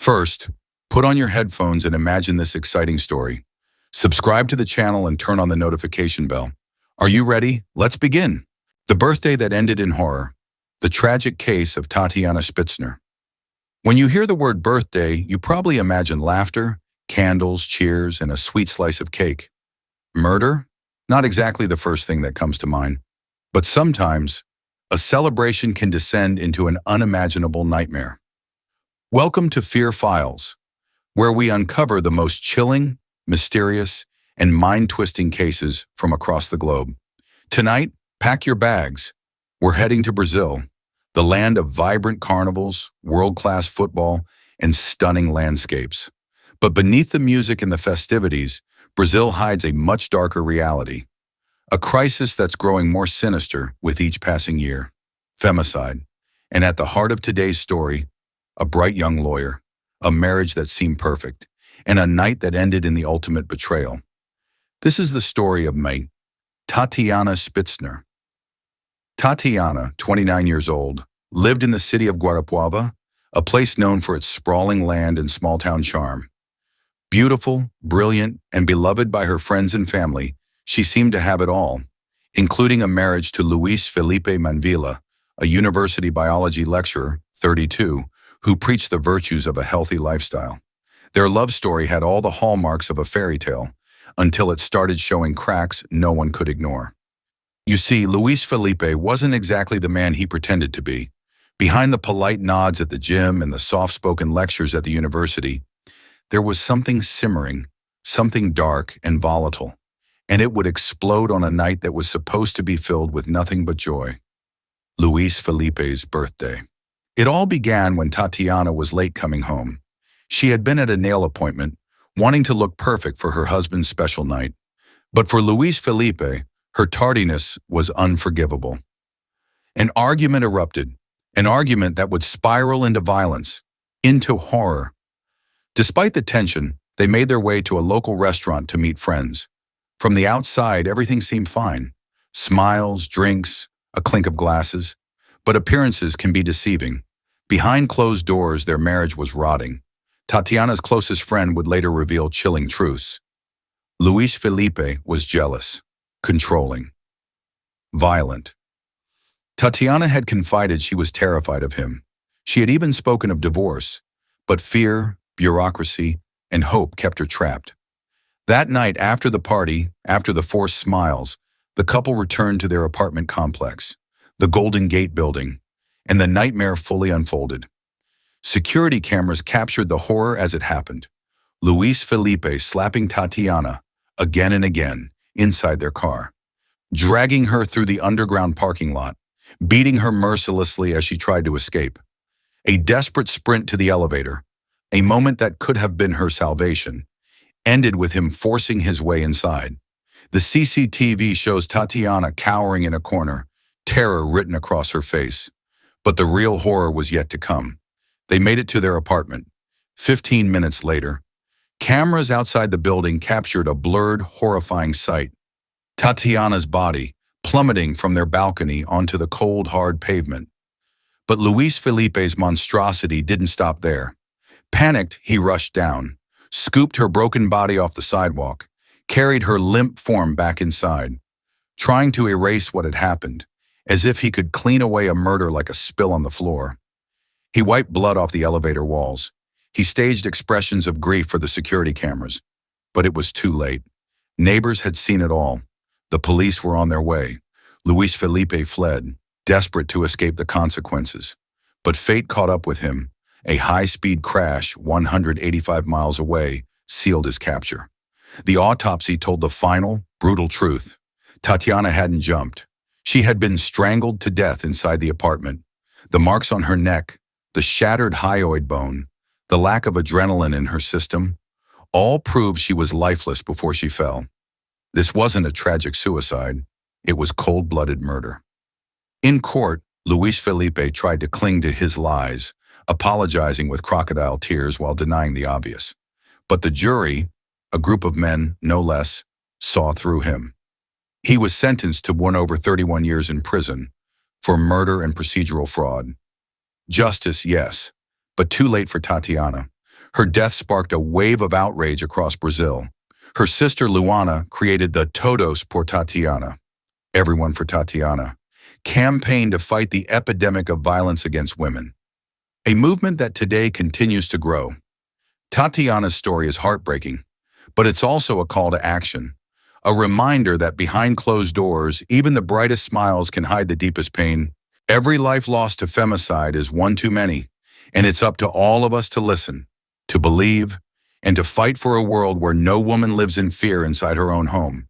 First, put on your headphones and imagine this exciting story. Subscribe to the channel and turn on the notification bell. Are you ready? Let's begin. The birthday that ended in horror. The tragic case of Tatiane Spitzner. When you hear the word birthday, you probably imagine laughter, candles, cheers, and a sweet slice of cake. Murder? Not exactly the first thing that comes to mind. But sometimes, a celebration can descend into an unimaginable nightmare. Welcome to Fear Files, where we uncover the most chilling, mysterious, and mind-twisting cases from across the globe. Tonight, pack your bags. We're heading to Brazil, the land of vibrant carnivals, world-class football, and stunning landscapes. But beneath the music and the festivities, Brazil hides a much darker reality. A crisis that's growing more sinister with each passing year. Femicide. And at the heart of today's story, a bright young lawyer, a marriage that seemed perfect, and a night that ended in the ultimate betrayal. This is the story of Tatiane Spitzner. Tatiana, 29 years old, lived in the city of Guarapuava, a place known for its sprawling land and small-town charm. Beautiful, brilliant, and beloved by her friends and family, she seemed to have it all, including a marriage to Luis Felipe Manvila, a university biology lecturer, 32, who preached the virtues of a healthy lifestyle. Their love story had all the hallmarks of a fairy tale, until it started showing cracks no one could ignore. You see, Luis Felipe wasn't exactly the man he pretended to be. Behind the polite nods at the gym and the soft-spoken lectures at the university, there was something simmering, something dark and volatile, and it would explode on a night that was supposed to be filled with nothing but joy. Luis Felipe's birthday. It all began when Tatiana was late coming home. She had been at a nail appointment, wanting to look perfect for her husband's special night. But for Luis Felipe, her tardiness was unforgivable. An argument erupted, an argument that would spiral into violence, into horror. Despite the tension, they made their way to a local restaurant to meet friends. From the outside, everything seemed fine. Smiles, drinks, a clink of glasses. But appearances can be deceiving. Behind closed doors, their marriage was rotting. Tatiana's closest friend would later reveal chilling truths. Luis Felipe was jealous, controlling, violent. Tatiana had confided she was terrified of him. She had even spoken of divorce, but fear, bureaucracy, and hope kept her trapped. That night, after the party, after the forced smiles, the couple returned to their apartment complex, the Golden Gate building, and the nightmare fully unfolded. Security cameras captured the horror as it happened. Luis Felipe slapping Tatiana again and again inside their car, dragging her through the underground parking lot, beating her mercilessly as she tried to escape. A desperate sprint to the elevator, a moment that could have been her salvation, ended with him forcing his way inside. The CCTV shows Tatiana cowering in a corner, terror written across her face. But the real horror was yet to come. They made it to their apartment. 15 minutes later, cameras outside the building captured a blurred, horrifying sight. Tatiana's body plummeting from their balcony onto the cold, hard pavement. But Luis Felipe's monstrosity didn't stop there. Panicked, he rushed down, scooped her broken body off the sidewalk, carried her limp form back inside, trying to erase what had happened, as if he could clean away a murder like a spill on the floor. He wiped blood off the elevator walls. He staged expressions of grief for the security cameras. But it was too late. Neighbors had seen it all. The police were on their way. Luis Felipe fled, desperate to escape the consequences. But fate caught up with him. A high-speed crash 185 miles away sealed his capture. The autopsy told the final, brutal truth. Tatiana hadn't jumped. She had been strangled to death inside the apartment. The marks on her neck, the shattered hyoid bone, the lack of adrenaline in her system, all proved she was lifeless before she fell. This wasn't a tragic suicide. It was cold-blooded murder. In court, Luis Felipe tried to cling to his lies, apologizing with crocodile tears while denying the obvious. But the jury, a group of men, no less, saw through him. He was sentenced to over 31 years in prison for murder and procedural fraud. Justice, yes, but too late for Tatiana. Her death sparked a wave of outrage across Brazil. Her sister Luana created the Todos por Tatiana, Everyone for Tatiana, campaign to fight the epidemic of violence against women, a movement that today continues to grow. Tatiana's story is heartbreaking, but it's also a call to action, a reminder that behind closed doors, even the brightest smiles can hide the deepest pain. Every life lost to femicide is one too many, and it's up to all of us to listen, to believe, and to fight for a world where no woman lives in fear inside her own home.